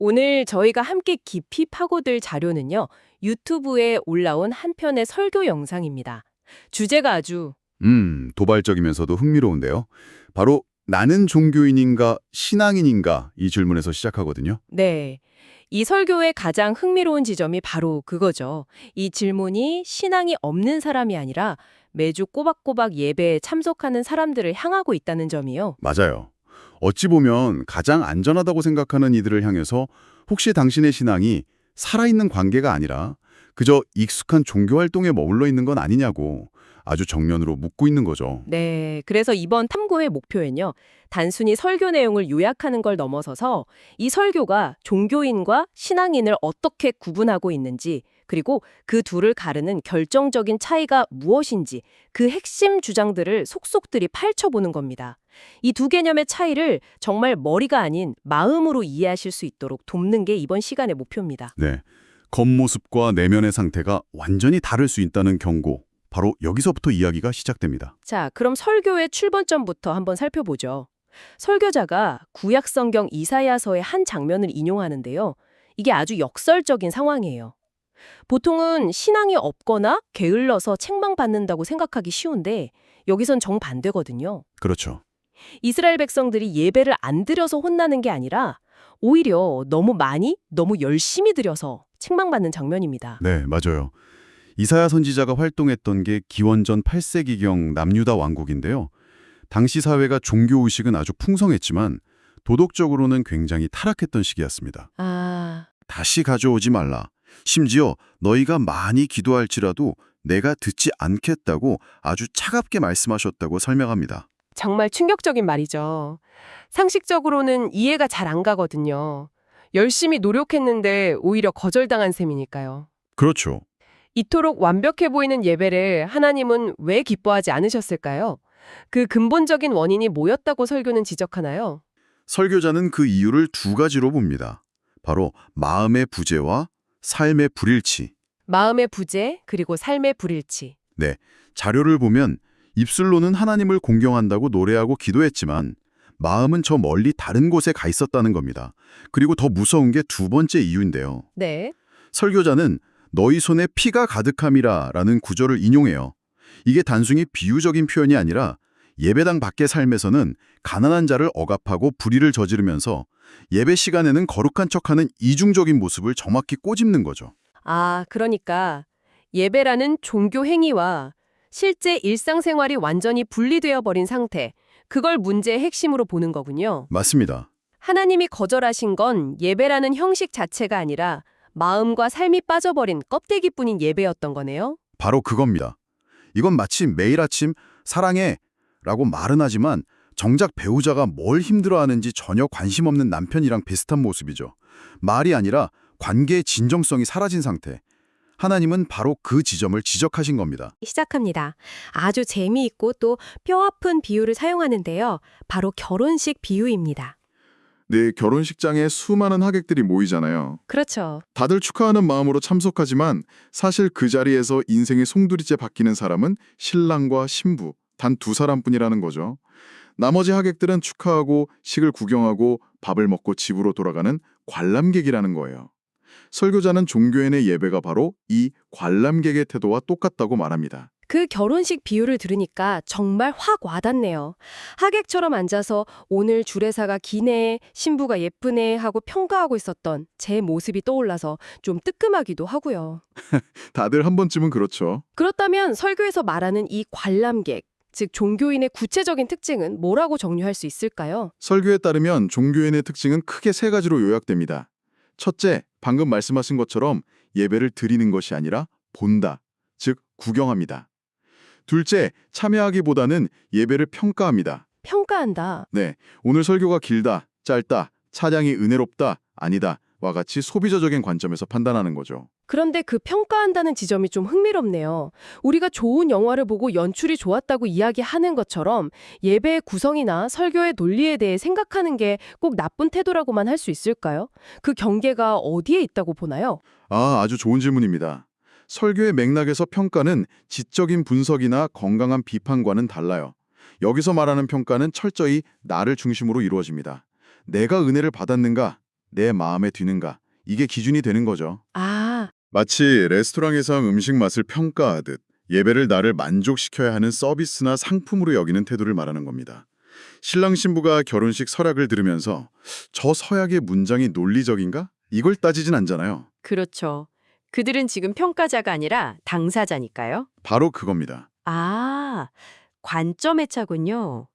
오늘 저희가 함께 깊이 파고들 자료는요, 유튜브에 올라온 한 편의 설교 영상입니다. 주제가 아주, 도발적이면서도 흥미로운데요. 바로 나는 종교인인가 신앙인인가 이 질문에서 시작하거든요. 네. 이 설교의 가장 흥미로운 지점이 바로 그거죠. 이 질문이 신앙이 없는 사람이 아니라 매주 꼬박꼬박 예배에 참석하는 사람들을 향하고 있다는 점이요. 맞아요. 어찌 보면 가장 안전하다고 생각하는 이들을 향해서 혹시 당신의 신앙이 살아있는 관계가 아니라 그저 익숙한 종교 활동에 머물러 있는 건 아니냐고 아주 정면으로 묻고 있는 거죠. 네, 그래서 이번 탐구의 목표는요, 단순히 설교 내용을 요약하는 걸 넘어서서 이 설교가 종교인과 신앙인을 어떻게 구분하고 있는지, 그리고 그 둘을 가르는 결정적인 차이가 무엇인지, 그 핵심 주장들을 속속들이 파헤쳐보는 겁니다. 이 두 개념의 차이를 정말 머리가 아닌 마음으로 이해하실 수 있도록 돕는 게 이번 시간의 목표입니다. 네, 겉모습과 내면의 상태가 완전히 다를 수 있다는 경고. 바로 여기서부터 이야기가 시작됩니다. 자, 그럼 설교의 출발점부터 한번 살펴보죠. 설교자가 구약 성경 이사야서의 한 장면을 인용하는데요. 이게 아주 역설적인 상황이에요. 보통은 신앙이 없거나 게을러서 책망받는다고 생각하기 쉬운데 여기선 정반대거든요. 그렇죠. 이스라엘 백성들이 예배를 안 드려서 혼나는 게 아니라 오히려 너무 많이, 너무 열심히 드려서 책망받는 장면입니다. 네, 맞아요. 이사야 선지자가 활동했던 게 기원전 8세기경 남유다 왕국인데요. 당시 사회가 종교의식은 아주 풍성했지만 도덕적으로는 굉장히 타락했던 시기였습니다. 아, 다시 가져오지 말라. 심지어 너희가 많이 기도할지라도 내가 듣지 않겠다고 아주 차갑게 말씀하셨다고 설명합니다. 정말 충격적인 말이죠. 상식적으로는 이해가 잘 안 가거든요. 열심히 노력했는데 오히려 거절당한 셈이니까요. 그렇죠. 이토록 완벽해 보이는 예배를 하나님은 왜 기뻐하지 않으셨을까요? 그 근본적인 원인이 뭐였다고 설교는 지적하나요? 설교자는 그 이유를 두 가지로 봅니다. 바로 마음의 부재와 삶의 불일치. 마음의 부재, 그리고 삶의 불일치. 네, 자료를 보면 입술로는 하나님을 공경한다고 노래하고 기도했지만 마음은 저 멀리 다른 곳에 가 있었다는 겁니다. 그리고 더 무서운 게 두 번째 이유인데요. 네. 설교자는 너희 손에 피가 가득함이라 라는 구절을 인용해요. 이게 단순히 비유적인 표현이 아니라 예배당 밖의 삶에서는 가난한 자를 억압하고 불의를 저지르면서 예배 시간에는 거룩한 척하는 이중적인 모습을 정확히 꼬집는 거죠. 아, 그러니까 예배라는 종교 행위와 실제 일상생활이 완전히 분리되어 버린 상태, 그걸 문제의 핵심으로 보는 거군요. 맞습니다. 하나님이 거절하신 건 예배라는 형식 자체가 아니라 마음과 삶이 빠져버린 껍데기뿐인 예배였던 거네요. 바로 그겁니다. 이건 마치 매일 아침 사랑해 라고 말은 하지만 정작 배우자가 뭘 힘들어하는지 전혀 관심 없는 남편이랑 비슷한 모습이죠. 말이 아니라 관계의 진정성이 사라진 상태. 하나님은 바로 그 지점을 지적하신 겁니다. 시작합니다. 아주 재미있고 또 뼈아픈 비유를 사용하는데요. 바로 결혼식 비유입니다. 네, 결혼식장에 수많은 하객들이 모이잖아요. 그렇죠. 다들 축하하는 마음으로 참석하지만 사실 그 자리에서 인생의 송두리째 바뀌는 사람은 신랑과 신부, 단 두 사람뿐이라는 거죠. 나머지 하객들은 축하하고 식을 구경하고 밥을 먹고 집으로 돌아가는 관람객이라는 거예요. 설교자는 종교인의 예배가 바로 이 관람객의 태도와 똑같다고 말합니다. 그 결혼식 비유를 들으니까 정말 확 와닿네요. 하객처럼 앉아서 오늘 주례사가 기네, 신부가 예쁘네 하고 평가하고 있었던 제 모습이 떠올라서 좀 뜨끔하기도 하고요. 다들 한 번쯤은 그렇죠. 그렇다면 설교에서 말하는 이 관람객, 즉 종교인의 구체적인 특징은 뭐라고 정리할 수 있을까요? 설교에 따르면 종교인의 특징은 크게 세 가지로 요약됩니다. 첫째, 방금 말씀하신 것처럼 예배를 드리는 것이 아니라 본다, 즉 구경합니다. 둘째, 참여하기보다는 예배를 평가합니다. 평가한다. 네, 오늘 설교가 길다, 짧다, 찬양이 은혜롭다, 아니다 와 같이 소비자적인 관점에서 판단하는 거죠. 그런데 그 평가한다는 지점이 좀 흥미롭네요. 우리가 좋은 영화를 보고 연출이 좋았다고 이야기하는 것처럼 예배의 구성이나 설교의 논리에 대해 생각하는 게 꼭 나쁜 태도라고만 할 수 있을까요? 그 경계가 어디에 있다고 보나요? 아주 좋은 질문입니다. 설교의 맥락에서 평가는 지적인 분석이나 건강한 비판과는 달라요. 여기서 말하는 평가는 철저히 나를 중심으로 이루어집니다. 내가 은혜를 받았는가? 내 마음에 드는가? 이게 기준이 되는 거죠. 아, 마치 레스토랑에서 음식 맛을 평가하듯 예배를 나를 만족시켜야 하는 서비스나 상품으로 여기는 태도를 말하는 겁니다. 신랑 신부가 결혼식 서약을 들으면서 저 서약의 문장이 논리적인가? 이걸 따지진 않잖아요. 그렇죠. 그들은 지금 평가자가 아니라 당사자니까요. 바로 그겁니다. 아, 관점의 차군요.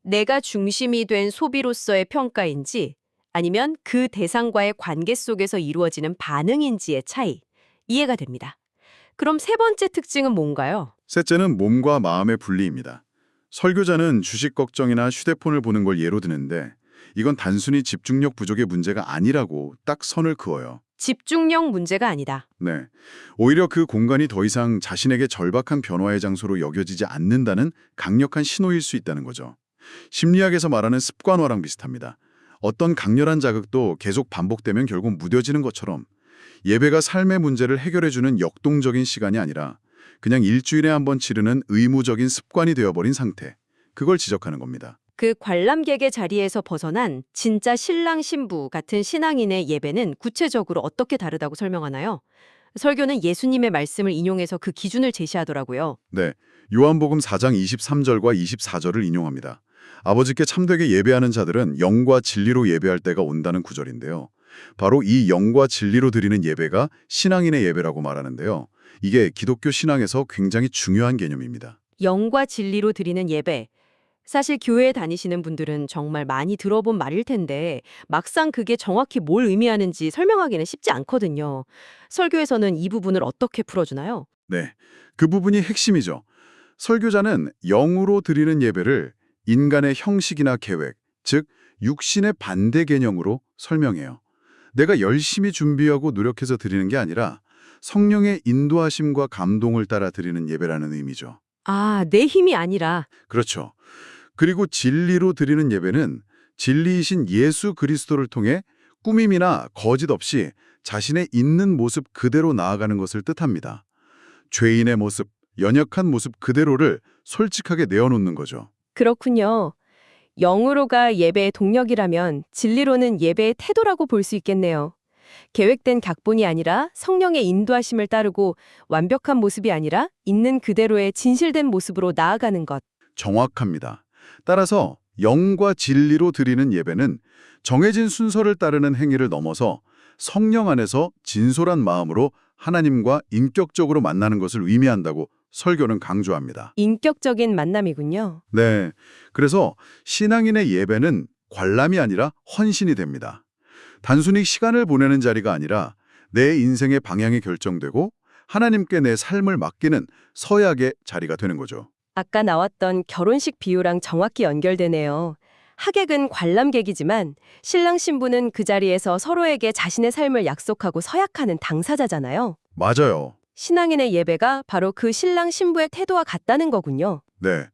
내가 중심이 된 소비로서의 평가인지 아니면 그 대상과의 관계 속에서 이루어지는 반응인지의 차이. 이해가 됩니다. 그럼 세 번째 특징은 뭔가요? 셋째는 몸과 마음의 분리입니다. 설교자는 주식 걱정이나 휴대폰을 보는 걸 예로 드는데 이건 단순히 집중력 부족의 문제가 아니라고 딱 선을 그어요. 집중력 문제가 아니다. 네. 오히려 그 공간이 더 이상 자신에게 절박한 변화의 장소로 여겨지지 않는다는 강력한 신호일 수 있다는 거죠. 심리학에서 말하는 습관화랑 비슷합니다. 어떤 강렬한 자극도 계속 반복되면 결국 무뎌지는 것처럼 예배가 삶의 문제를 해결해주는 역동적인 시간이 아니라 그냥 일주일에 한 번 치르는 의무적인 습관이 되어버린 상태. 그걸 지적하는 겁니다. 그 관람객의 자리에서 벗어난 진짜 신랑 신부 같은 신앙인의 예배는 구체적으로 어떻게 다르다고 설명하나요? 설교는 예수님의 말씀을 인용해서 그 기준을 제시하더라고요. 네. 요한복음 4장 23절과 24절을 인용합니다. 아버지께 참되게 예배하는 자들은 영과 진리로 예배할 때가 온다는 구절인데요. 바로 이 영과 진리로 드리는 예배가 신앙인의 예배라고 말하는데요. 이게 기독교 신앙에서 굉장히 중요한 개념입니다. 영과 진리로 드리는 예배. 사실 교회에 다니시는 분들은 정말 많이 들어본 말일 텐데 막상 그게 정확히 뭘 의미하는지 설명하기는 쉽지 않거든요. 설교에서는 이 부분을 어떻게 풀어주나요? 네. 그 부분이 핵심이죠. 설교자는 영으로 드리는 예배를 인간의 형식이나 계획, 즉 육신의 반대 개념으로 설명해요. 내가 열심히 준비하고 노력해서 드리는 게 아니라 성령의 인도하심과 감동을 따라 드리는 예배라는 의미죠. 아, 내 힘이 아니라. 그렇죠. 그리고 진리로 드리는 예배는 진리이신 예수 그리스도를 통해 꾸밈이나 거짓 없이 자신의 있는 모습 그대로 나아가는 것을 뜻합니다. 죄인의 모습, 연약한 모습 그대로를 솔직하게 내어놓는 거죠. 그렇군요. 영으로가 예배의 동력이라면 진리로는 예배의 태도라고 볼 수 있겠네요. 계획된 각본이 아니라 성령의 인도하심을 따르고 완벽한 모습이 아니라 있는 그대로의 진실된 모습으로 나아가는 것. 정확합니다. 따라서 영과 진리로 드리는 예배는 정해진 순서를 따르는 행위를 넘어서 성령 안에서 진솔한 마음으로 하나님과 인격적으로 만나는 것을 의미한다고 설교는 강조합니다. 인격적인 만남이군요. 네, 그래서 신앙인의 예배는 관람이 아니라 헌신이 됩니다. 단순히 시간을 보내는 자리가 아니라 내 인생의 방향이 결정되고 하나님께 내 삶을 맡기는 서약의 자리가 되는 거죠. 아까 나왔던 결혼식 비유랑 정확히 연결되네요. 하객은 관람객이지만 신랑 신부는 그 자리에서 서로에게 자신의 삶을 약속하고 서약하는 당사자잖아요. 맞아요. 신앙인의 예배가 바로 그 신랑 신부의 태도와 같다는 거군요. 네,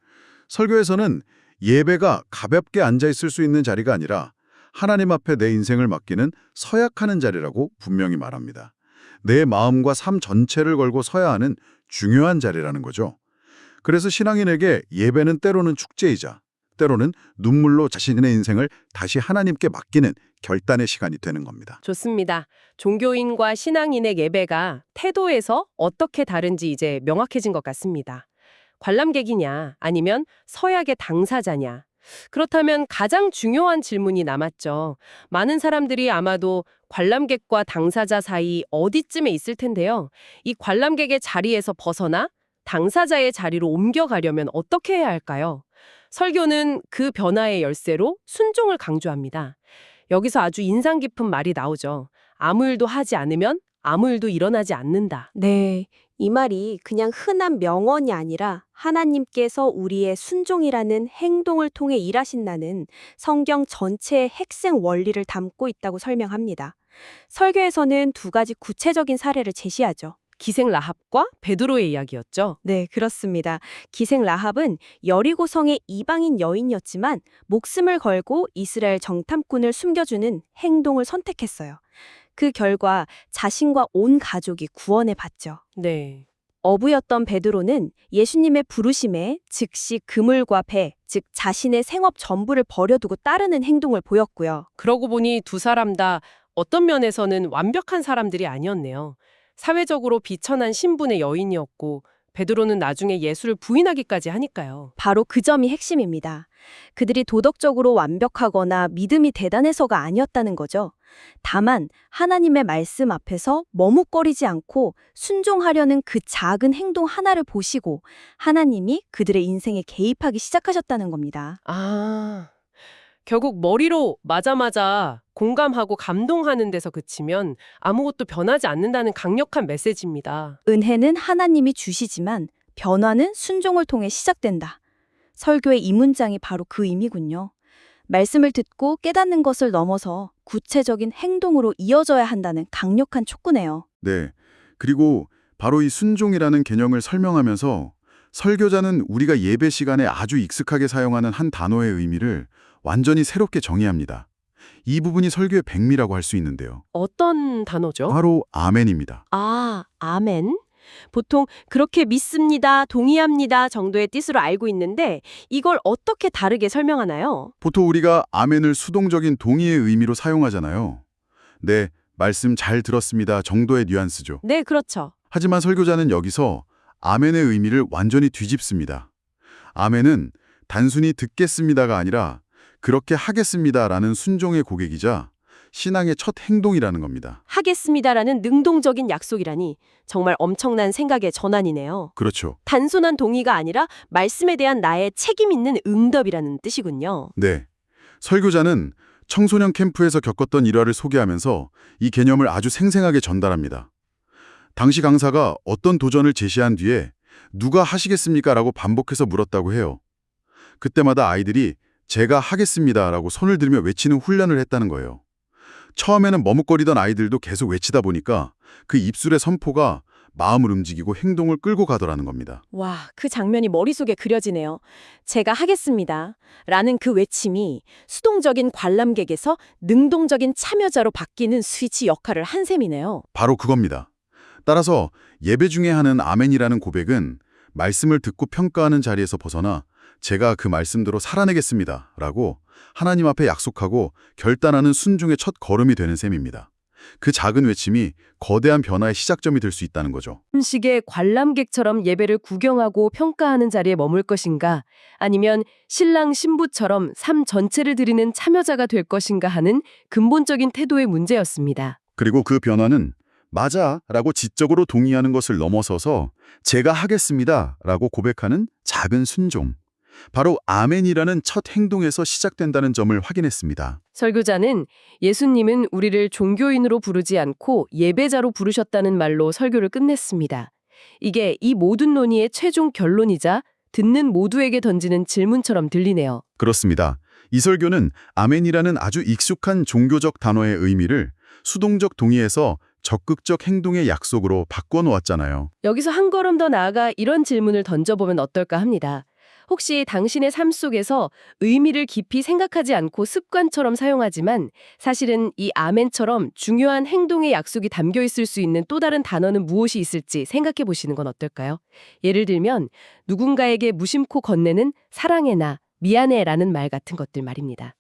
설교에서는 예배가 가볍게 앉아있을 수 있는 자리가 아니라 하나님 앞에 내 인생을 맡기는 서약하는 자리라고 분명히 말합니다. 내 마음과 삶 전체를 걸고 서야 하는 중요한 자리라는 거죠. 그래서 신앙인에게 예배는 때로는 축제이자 때로는 눈물로 자신의 인생을 다시 하나님께 맡기는 결단의 시간이 되는 겁니다. 좋습니다. 종교인과 신앙인의 예배가 태도에서 어떻게 다른지 이제 명확해진 것 같습니다. 관람객이냐 아니면 서약의 당사자냐. 그렇다면 가장 중요한 질문이 남았죠. 많은 사람들이 아마도 관람객과 당사자 사이 어디쯤에 있을 텐데요. 이 관람객의 자리에서 벗어나 당사자의 자리로 옮겨가려면 어떻게 해야 할까요? 설교는 그 변화의 열쇠로 순종을 강조합니다. 여기서 아주 인상 깊은 말이 나오죠. 아무 일도 하지 않으면 아무 일도 일어나지 않는다. 네, 이 말이 그냥 흔한 명언이 아니라 하나님께서 우리의 순종이라는 행동을 통해 일하신다는 성경 전체의 핵심 원리를 담고 있다고 설명합니다. 설교에서는 두 가지 구체적인 사례를 제시하죠. 기생 라합과 베드로의 이야기였죠. 네, 그렇습니다. 기생 라합은 여리고성의 이방인 여인이었지만 목숨을 걸고 이스라엘 정탐꾼을 숨겨주는 행동을 선택했어요. 그 결과 자신과 온 가족이 구원을 받죠. 네. 어부였던 베드로는 예수님의 부르심에 즉시 그물과 배, 즉 자신의 생업 전부를 버려두고 따르는 행동을 보였고요. 그러고 보니 두 사람 다 어떤 면에서는 완벽한 사람들이 아니었네요. 사회적으로 비천한 신분의 여인이었고 베드로는 나중에 예수를 부인하기까지 하니까요. 바로 그 점이 핵심입니다. 그들이 도덕적으로 완벽하거나 믿음이 대단해서가 아니었다는 거죠. 다만 하나님의 말씀 앞에서 머뭇거리지 않고 순종하려는 그 작은 행동 하나를 보시고 하나님이 그들의 인생에 개입하기 시작하셨다는 겁니다. 결국 머리로 맞아 공감하고 감동하는 데서 그치면 아무것도 변하지 않는다는 강력한 메시지입니다. 은혜는 하나님이 주시지만 변화는 순종을 통해 시작된다. 설교의 이 문장이 바로 그 의미군요. 말씀을 듣고 깨닫는 것을 넘어서 구체적인 행동으로 이어져야 한다는 강력한 촉구네요. 네. 그리고 바로 이 순종이라는 개념을 설명하면서 설교자는 우리가 예배 시간에 아주 익숙하게 사용하는 한 단어의 의미를 완전히 새롭게 정의합니다. 이 부분이 설교의 백미라고 할 수 있는데요. 어떤 단어죠? 바로 아멘입니다. 아멘. 보통 그렇게 믿습니다, 동의합니다 정도의 뜻으로 알고 있는데 이걸 어떻게 다르게 설명하나요? 보통 우리가 아멘을 수동적인 동의의 의미로 사용하잖아요. 네, 말씀 잘 들었습니다 정도의 뉘앙스죠. 네, 그렇죠. 하지만 설교자는 여기서 아멘의 의미를 완전히 뒤집습니다. 아멘은 단순히 듣겠습니다가 아니라 그렇게 하겠습니다라는 순종의 고백이자 신앙의 첫 행동이라는 겁니다. 하겠습니다라는 능동적인 약속이라니 정말 엄청난 생각의 전환이네요. 그렇죠. 단순한 동의가 아니라 말씀에 대한 나의 책임 있는 응답이라는 뜻이군요. 네. 설교자는 청소년 캠프에서 겪었던 일화를 소개하면서 이 개념을 아주 생생하게 전달합니다. 당시 강사가 어떤 도전을 제시한 뒤에 누가 하시겠습니까? 라고 반복해서 물었다고 해요. 그때마다 아이들이 제가 하겠습니다 라고 손을 들며 외치는 훈련을 했다는 거예요. 처음에는 머뭇거리던 아이들도 계속 외치다 보니까 그 입술의 선포가 마음을 움직이고 행동을 끌고 가더라는 겁니다. 와, 그 장면이 머릿속에 그려지네요. 제가 하겠습니다. 라는 그 외침이 수동적인 관람객에서 능동적인 참여자로 바뀌는 스위치 역할을 한 셈이네요. 바로 그겁니다. 따라서 예배 중에 하는 아멘이라는 고백은 말씀을 듣고 평가하는 자리에서 벗어나 제가 그 말씀대로 살아내겠습니다 라고 하나님 앞에 약속하고 결단하는 순종의 첫 걸음이 되는 셈입니다. 그 작은 외침이 거대한 변화의 시작점이 될 수 있다는 거죠. 식의 관람객처럼 예배를 구경하고 평가하는 자리에 머물 것인가 아니면 신랑 신부처럼 삶 전체를 드리는 참여자가 될 것인가 하는 근본적인 태도의 문제였습니다. 그리고 그 변화는 맞아 라고 지적으로 동의하는 것을 넘어서서 제가 하겠습니다 라고 고백하는 작은 순종. 바로 아멘이라는 첫 행동에서 시작된다는 점을 확인했습니다. 설교자는 예수님은 우리를 종교인으로 부르지 않고 예배자로 부르셨다는 말로 설교를 끝냈습니다. 이게 이 모든 논의의 최종 결론이자 듣는 모두에게 던지는 질문처럼 들리네요. 그렇습니다. 이 설교는 아멘이라는 아주 익숙한 종교적 단어의 의미를 수동적 동의에서 적극적 행동의 약속으로 바꿔놓았잖아요. 여기서 한 걸음 더 나아가 이런 질문을 던져보면 어떨까 합니다. 혹시 당신의 삶 속에서 의미를 깊이 생각하지 않고 습관처럼 사용하지만 사실은 이 아멘처럼 중요한 행동의 약속이 담겨 있을 수 있는 또 다른 단어는 무엇이 있을지 생각해 보시는 건 어떨까요? 예를 들면 누군가에게 무심코 건네는 사랑해 나, 미안해 라는 말 같은 것들 말입니다.